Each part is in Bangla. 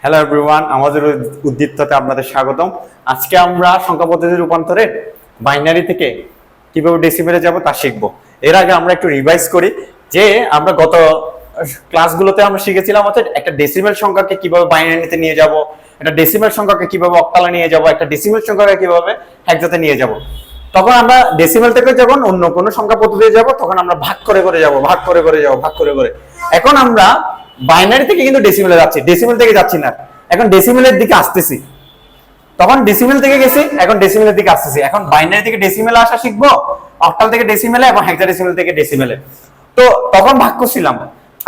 হ্যালো এভরিওয়ান, আমাদের উদ্দীপ্ততে আপনাদের স্বাগতম। আজকে আমরা সংখ্যা পদ্ধতি রূপান্তরে বাইনারি থেকে কিভাবে ডেসিমেলে যাব তা শিখব। এর আগে আমরা একটু রিভাইজ করি যে আমরা গত ক্লাসগুলোতে আমরা শিখেছিলাম হচ্ছে একটা ডেসিমেল সংখ্যাকে কিভাবে বাইনারিতে নিয়ে যাব, একটা ডেসিমেল সংখ্যাকে কিভাবে অক্টালে নিয়ে যাব, একটা ডেসিমেল সংখ্যাকে কিভাবে হেক্সাতে নিয়ে যাব। তখন আমরা ডেসিমেল থেকে যখন অন্য কোনো সংখ্যা পদ্ধতিতে যাব তখন আমরা ভাগ করে যাব। এখন আমরা বাইনারি থেকে কিন্তু ডেসিমেলে যাচ্ছি, ডেসিমেল থেকে যাচ্ছি না, এখন ডেসিমেলের দিকে আসতেছি। তখন ডেসিমেল থেকে গেছি, এখন ডেসিমেলের দিকে আসতেছি। এখন বাইনারি থেকে ডেসিমেলে আসা শিখবো, অক্টাল থেকে ডেসিমেলে এবং হেক্সাডেসিমেল থেকে ডেসিমেলে। তো তখন ভাগ করছিলাম,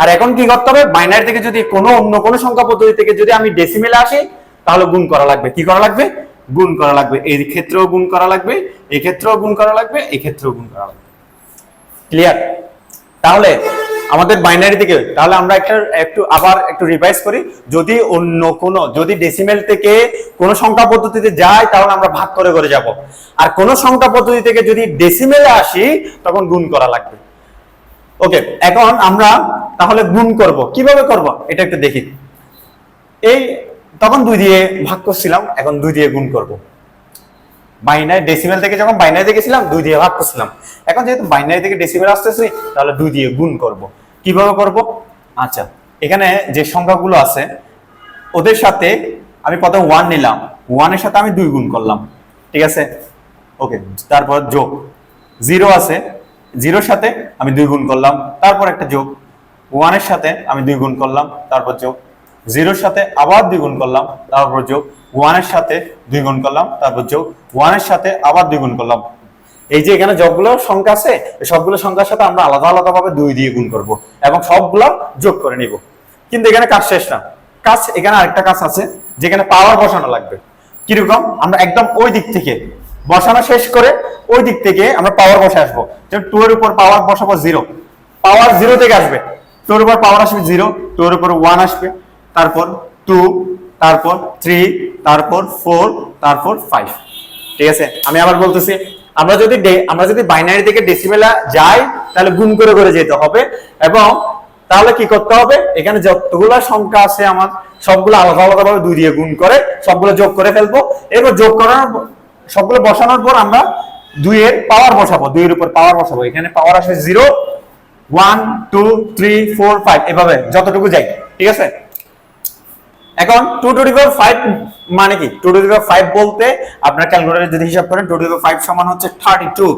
আর এখন কি করতে হবে, বাইনারি থেকে যদি অন্য কোনো সংখ্যা পদ্ধতি থেকে যদি আমি ডেসিমেলে আসি তাহলে গুণ করা লাগবে। কি করা লাগবে? গুণ করা লাগবে। এই ক্ষেত্রেও গুণ করা লাগবে, এই ক্ষেত্রেও গুণ করা লাগবে, এই ক্ষেত্রেও গুণ করা লাগবে। ক্লিয়ার? তাহলে আমাদের বাইনারি থেকে তাহলে আমরা আবার একটু রিভাইজ করি। যদি ডেসিমেল থেকে কোনো সংখ্যা পদ্ধতিতে যাই তাহলে আমরা ভাগ করে করে যাব, আর কোন সংখ্যা পদ্ধতি থেকে যদি ডেসিমেলে আসি তখন গুণ করা লাগবে। ওকে, এখন আমরা তাহলে গুণ করব, কিভাবে করব এটা একটু দেখি। তখন 2 দিয়ে ভাগ করছিলাম, এখন 2 দিয়ে গুণ করব। বাইনারি ডেসিমেল থেকে যখন বাইনারিতে গেছিলাম 2 দিয়ে ভাগ করছিলাম, এখন যেহেতু বাইনারি থেকে ডেসিমেল আসতেছি তাহলে 2 দিয়ে গুণ করব। কিভাবে করব? আচ্ছা, এখানে যে সংখ্যাগুলো আছে ওদের সাথে আমি প্রথমে 1 নিলাম, 1 এর সাথে আমি 2 গুণ করলাম, ঠিক আছে? ওকে, তারপর যোগ 0 আছে, 0 এর সাথে আমি 2 গুণ করলাম, তারপর একটা যোগ 1 এর সাথে আমি 2 গুণ করলাম, তারপর যোগ 0 এর সাথে আবার 2 গুণ করলাম, তারপর যোগ 1 এর সাথে 2 গুণ করলাম, তারপর যোগ 1 এর সাথে আবার 2 গুণ করলাম। এই যে এখানে যতগুলো সংখ্যা আছে সবগুলো সংখ্যার সাথে আমরা আলাদা আলাদা ভাবে 2 দিয়ে গুণ করব এবং সবগুলো যোগ করে নিব। কিন্তু এখানে কাজ শেষ না, এখানে আরেকটা কাজ আছে যেখানে পাওয়ার বসানো লাগবে। কিরকম? আমরা একদম ওই দিক থেকে বসানো শেষ করে ওই দিক থেকে আমরা পাওয়ার বসে আসবো। যেমন 2 এর উপর পাওয়ার বসাবো 0, পাওয়ার 0 থেকে আসবে, 2 এর উপর পাওয়ার আসবে 0, 2 এর উপর 1 আসবে, তারপর 2, তারপর 3, তারপর 4, তারপর 5। ঠিক আছে, আমি আবার বলতেছি, আমরা যদি বাইনারি থেকে ডেসিমেলে যাই তাহলে গুণ করে করে যেতে হবে, এবং তাহলে কি করতে হবে, এখানে যতগুলো সংখ্যা আছে আমার সবগুলো আলাদা আলাদা ভাবে 2 দিয়ে গুণ করে সবগুলো যোগ করে ফেলবো। এরপর যোগ করার সবগুলো বসানোর পর আমরা 2 এর পাওয়ার বসাবো, 2 এর উপর পাওয়ার বসাবো। এখানে পাওয়ার আসবে 0, 1, 2, 3, 4, 5 এভাবে যতটুকু যাই। ঠিক আছে, এখন 2 টু দি পাওয়ার 5 মানে কি? 2 টু দি পাওয়ার 5 বলতে আপনারা ক্যালকুলেটরে যদি হিসাব করেন 2 টু দি পাওয়ার 5 সমান হচ্ছে 32।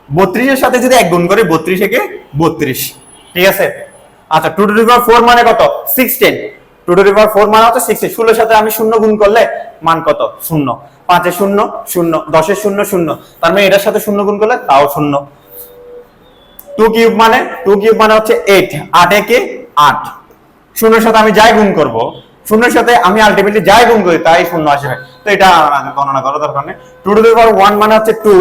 32 এর সাথে যদি 1 গুণ করি 32 থেকে 32। ঠিক আছে, আচ্ছা 2 টু দি পাওয়ার 4 মানে কত? 16। 2 টু দি পাওয়ার 4 মানে হচ্ছে 16। 16 এর সাথে আমি 0 গুণ করলে মান কত? 0। 5 এর 0 0, 10 এর 0 0, তার মানে এটার সাথে 0 গুণ করলে তাও 0। 2 কিউব মানে হচ্ছে 8, 8 একে 8। 0 এর সাথে আমি যাই গুণ করব, 0 এর সাথে আমি আলটিমেটলি যাই গুণ করি তাই 0 আসবে, তো এটা গণনা করার দরকার নেই। 2 টু দি পাওয়ার 1 মানে হচ্ছে 2,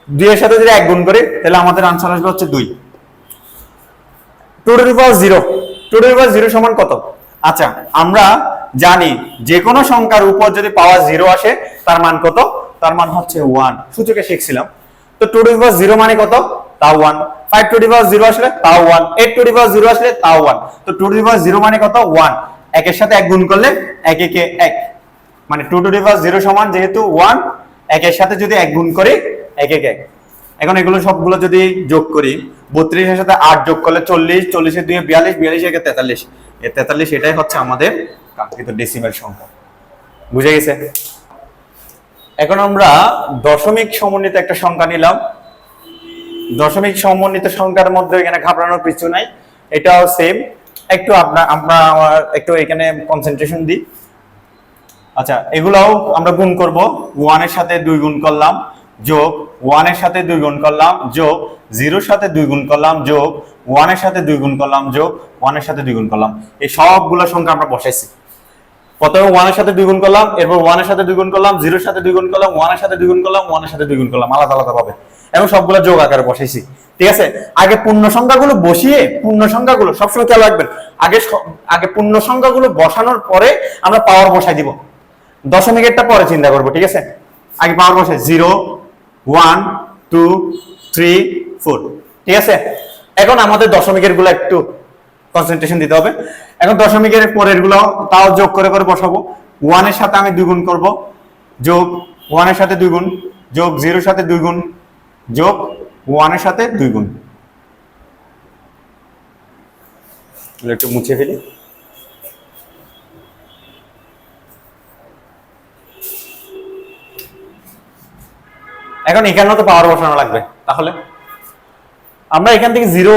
2 এর সাথে যদি 1 গুণ করি তাহলে আমাদের आंसर আসবে হচ্ছে 2। 2 to the power 0, 2 to the পাওয়ার 0 সমান কত? আচ্ছা, আমরা জানি যে কোনো সংখ্যার উপর যদি পাওয়ার 0 আসে তার মান কত? তার মান হচ্ছে 1। সূচকে শিখছিলাম। তো 2 টু দি পাওয়ার 0 মানে কত? তাও 1। 5 টু দি পাওয়ার 0 আসলে তাও 1, 8 টু দি পাওয়ার 0 আসলে তাও 1। তো 2 টু দি পাওয়ার 0 মানে কত? 1। 1 এর সাথে 1 গুণ করলে 1 একে 1, মানে 2 টু দি পাওয়ার 0 সমান যেহেতু 1, 1 এর সাথে যদি 1 গুণ করি 1 একে 1। এখন এগুলো সবগুলো যদি যোগ করি, 32 এর সাথে 8 যোগ করলে 40, 40 এর 2 এ 42, 42 একে 43, এই 43 এটাই হচ্ছে আমাদের কাঙ্ক্ষিত ডেসিমেল সংখ্যা। বুঝে গেছে? এখন আমরা দশমিক সমন্বিত একটা সংখ্যা নিলাম। দশমিক সমন্বিত সংখ্যার মধ্যে এখানে ঘাবড়ানোর কিছু নাই, এটাও সেম। একটু আমরা একটু এখানে কনসেন্ট্রেশন দিই। আচ্ছা, এগুলাও আমরা গুণ করব। 1 এর সাথে 2 গুণ করলাম, যোগ 1 এর সাথে 2 গুণ করলাম, যোগ 0 এর সাথে 2 গুণ করলাম, যোগ 1 এর সাথে 2 গুণ করলাম, যোগ 1 এর সাথে 2 গুণ করলাম। এই সবগুলো সংখ্যা আমরা বসাইছি। প্রথমে 1 এর সাথে 2 গুণ করলাম, এরপর 1 এর সাথে 2 গুণ করলাম, 0 এর সাথে 2 গুণ করলাম, 1 এর সাথে 2 গুণ করলাম, 1 এর সাথে 2 গুণ করলাম, আলাদা আলাদা ভাবে, এবং সবগুলো যোগ আকারে বসাইছি। ঠিক আছে, আগে পূর্ণ সংখ্যাগুলো বসিয়ে, পূর্ণ সংখ্যাগুলো সবসময় খেয়াল রাখবেন, আগে পূর্ণ সংখ্যাগুলো বসানোর পরে আমরা পাওয়ার বসাই দিব। দশমিকেরটা পরে চিন্তা করব। ঠিক আছে, আগে পাওয়ার বসাই 0, 1, 2, 3, 4। ঠিক আছে, এখন আমাদের দশমিকের গুলো একটু কনসেন্ট্রেশন দিতে হবে। এখন দশমিকের পরের গুলো তাও যোগ করে করে বসাবো। 1 এর সাথে আমি 2 গুণ করব, যোগ 1 এর সাথে 2 গুণ, যোগ 0 এর সাথে 2 গুণ, যোগ 1 এর সাথে 2 গুণ। একটু মুছে ফেলি। এখন এখানেও তো পাওয়ার বসানো লাগবে, তাহলে আমরা এখান থেকে 0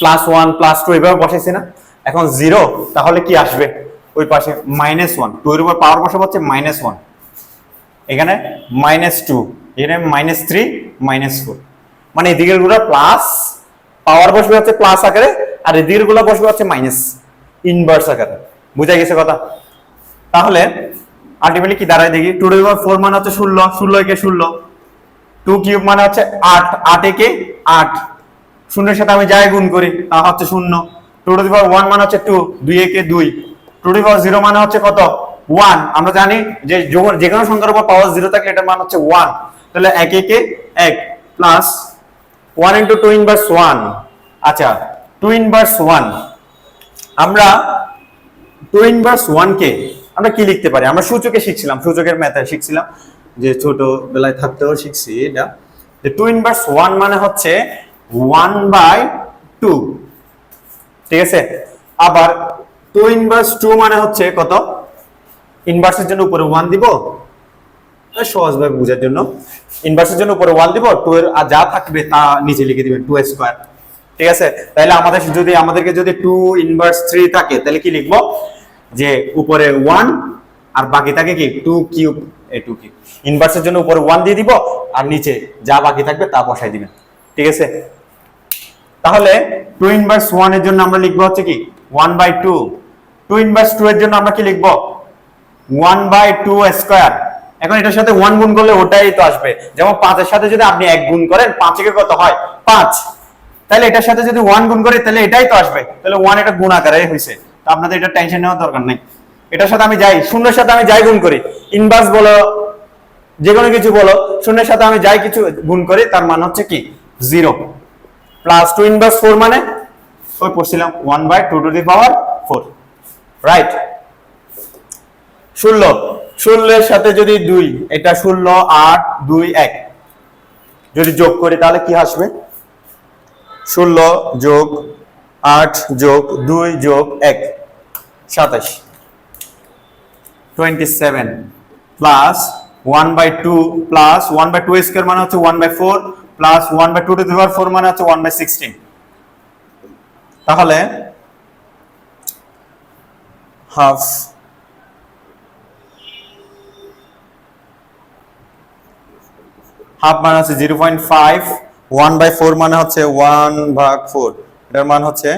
+1 +2 এভাবে বসাইছি না, এখন 0 তাহলে কি আসবে ওই পাশে -1, 2 এর উপর পাওয়ার বসাবো হচ্ছে -1, এখানে -2, এখানে -3 -4, মানে এদিকের গুলো প্লাস পাওয়ার বসবে হচ্ছে প্লাস আকারে, আর এদিকের গুলো বসবে হচ্ছে মাইনাস ইনভার্স আকারে। বুঝা গেছে কথা? তাহলে আলটিমেটলি কি দাঁড়ায় দেখি, 2^4 মানে হচ্ছে 16, 16 একে 16, 2 কিউব মানে হচ্ছে 8, 8 একে 8, শূন্যের সাথে আমি যাই গুণ করি তা হচ্ছে 0, 2^1 মানে হচ্ছে 2, 2 একে 2, 2^0 মানে হচ্ছে কত 1। আমরা জানি যে যে কোনো সংখ্যার উপর পাওয়ার 0 থাকলে এটার মান হচ্ছে 1, তাহলে 1 একে 1 প্লাস 1 × 2 ইনভার্স 1। আচ্ছা 2 ইনভার্স 1, আমরা 2 ইনভার্স 1 কে আমরা কি লিখতে পারি? আমরা সূচকে শিখছিলাম, সূচকের ম্যাথে শিখছিলাম, যে ছোটবেলায় থাকতেও শিখছি এটা, যে 2 ইনভার্স 1 মানে হচ্ছে 1/2, ঠিক আছে। আবার 2 ইনভার্স 2 মানে হচ্ছে কত, ইনভার্সের জন্য উপরে 1 দিব, সহজভাবে বোঝার জন্য ইনভার্সের জন্য উপরে 1 দিব, 2 এর আর যা থাকবে তা নিচে লিখে দিবেন 2^2, ঠিক আছে। তাহলে আমাদেরকে যদি 2 ইনভার্স 3 থাকে তাহলে কি লিখবো, যে উপরে 1 আর বাকি থাকে কি 2 কিউব, এই 2 কিউব, ইনভার্সের জন্য উপরে 1 দিয়ে দিব আর নিচে যা বাকি থাকবে তা বসাই দিবেন, ঠিক আছে। তাহলে 2 ইনভার্স 1 এর জন্য আমরা লিখবো হচ্ছে কি 1/2, 2 ইনভার্স 2 এর জন্য আমরা কি লিখবো 1/2²। এখন এটার সাথে 1 গুণ করলে ওটাই তো আসবে, যেমন 5 এর সাথে যদি আপনি 1 গুণ করেন 5 একে কত হয় 5, তাহলে এটার সাথে যদি 1 গুণ করি তাহলে এটাই তো আসবে, তাহলে 1 এটা গুণ আকারে হইছে, তো আপনাদের এটা টেনশন নেওয়ার দরকার নাই। এটার সাথে আমি যাই, শূন্যের সাথে আমি যাই গুণ করি, ইনভার্স বলো যে কোনো কিছু বলো, শূন্যের সাথে আমি যাই কিছু গুণ করি তার মান হচ্ছে কি 0, প্লাস 2 ইনভার্স 4 মানে ওই পড়ছিলাম 1/2⁴, রাইট। 16 এর সাথে যদি 2, এটা 16, 8, 2, 1 যদি যোগ করি তাহলে কি আসবে, 16 যোগ 8 যোগ 2 যোগ 1 27, 27 প্লাস 1/2 প্লাস 1/2² মানে হচ্ছে 1/4 প্লাস 1/2⁴ মানে হচ্ছে 1/16, তাহলে হাফ মানে হচ্ছে 0.5, 1/4 মানে হচ্ছে 1/4, এটার মান হচ্ছে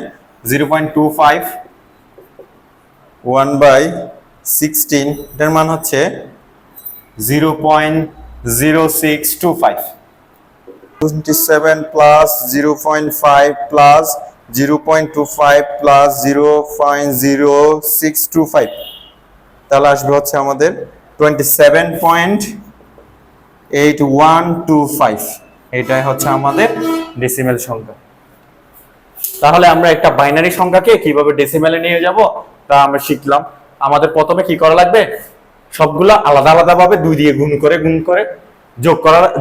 0.25, 1/16 এটার মান হচ্ছে 0.0625, 27 প্লাস 0.5 প্লাস 0.25 প্লাস 0.0625, তাহলে আসবে হচ্ছে আমাদের 27.8125, এটাই হচ্ছে আমাদের ডেসিমেল সংখ্যা। তাহলে আমরা একটা বাইনারি সংখ্যাকে কিভাবে ডেসিমেলে নিয়ে যাব তা আমরা শিখলাম। আমাদের প্রথমে কি করা লাগবে, সবগুলো আলাদা আলাদা ভাবে 2 দিয়ে গুণ করে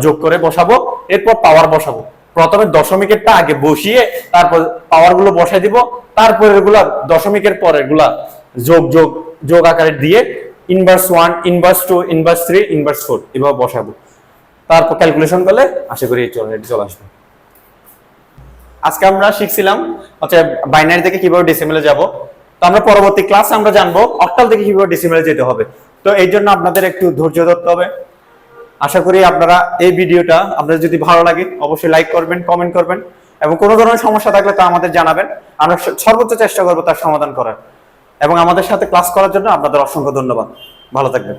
যোগ করে বসাবো, এরপর পাওয়ার বসাবো। প্রথমে দশমিকেরটা আগে বসিয়ে তারপর পাওয়ার গুলো বসাই দিব, তারপর এগুলা দশমিকের পরের গুলা যোগ আকারে দিয়ে ইনভার্স 1, ইনভার্স 2, ইনভার্স 3, ইনভার্স 4 এভাবে বসাবো, তারপর ক্যালকুলেশন করলে আশা করি চলে আসবে। আজকে আমরা শিখছিলাম হচ্ছে বাইনারি থেকে কিভাবে ডেসিমেলে যাব, তো আমরা পরবর্তী ক্লাসে আমরা জানবো অক্টাল থেকে কিভাবে ডেসিমেলে যেতে হবে। তো এই জন্য আপনাদের একটু ধৈর্য ধরতে হবে। আশা করি আপনারা এই ভিডিওটা আপনাদের যদি ভালো লাগে অবশ্যই লাইক করবেন, কমেন্ট করবেন, এবং কোনো ধরনের সমস্যা থাকলে তা আমাদের জানাবেন, আমরা সর্বোচ্চ চেষ্টা করবো তার সমাধান করার। এবং আমাদের সাথে ক্লাস করার জন্য আপনাদের অসংখ্য ধন্যবাদ। ভালো থাকবেন।